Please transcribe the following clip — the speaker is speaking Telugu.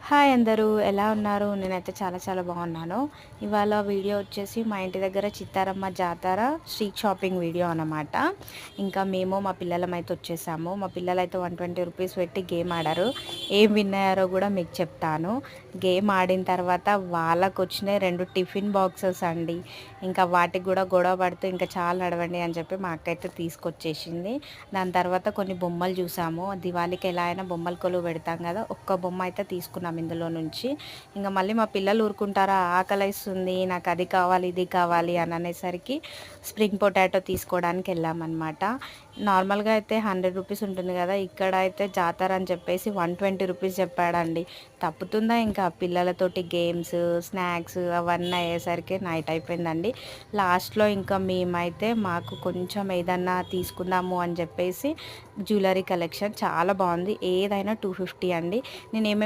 హాయ్ అందరూ ఎలా ఉన్నారు? నేనైతే చాలా బాగున్నాను. ఇవాళ వీడియో వచ్చేసి మా ఇంటి దగ్గర చిత్తారమ్మ జాతర స్ట్రీట్ షాపింగ్ వీడియో అన్నమాట. ఇంకా మేము మా పిల్లలమైతే వచ్చేసాము. మా పిల్లలైతే 120 రూపీస్ పెట్టి గేమ్ ఆడారు. ఏం విన్ అయ్యారో కూడా మీకు చెప్తాను. గేమ్ ఆడిన తర్వాత వాళ్ళకు వచ్చినాయి 2 టిఫిన్ బాక్సెస్ అండి. ఇంకా వాటికి కూడా గొడవ పడుతూ ఇంకా చాలా నడవండి అని చెప్పి మా అక్క అయితే తీసుకొచ్చేసింది. దాని తర్వాత కొన్ని బొమ్మలు చూసాము. దివాళీకి ఎలా అయినా బొమ్మల కొలువు పెడతాం కదా, ఒక్క బొమ్మ అయితే తీసుకున్నాం ఇందులో నుంచి. ఇంకా మళ్ళీ మా పిల్లలు ఊరుకుంటారా, ఆకలిస్తుంది నాకు అది కావాలి ఇది కావాలి అని అనేసరికి స్ప్రింగ్ పొటాటో తీసుకోవడానికి వెళ్ళామన్నమాట. నార్మల్గా అయితే 100 రూపీస్ ఉంటుంది కదా, ఇక్కడ అయితే జాతర అని చెప్పేసి 120 రూపీస్ చెప్పాడండి. తప్పుతుందా ఇంకా పిల్లలతోటి గేమ్స్ స్నాక్స్ అవన్నీ అయ్యేసరికి నైట్ అయిపోయిందండి. లాస్ట్లో ఇంకా మేమైతే మాకు కొంచెం ఏదన్నా తీసుకుందాము అని చెప్పేసి జ్యువెలరీ కలెక్షన్ చాలా బాగుంది. ఏదైనా 250 అండి. నేను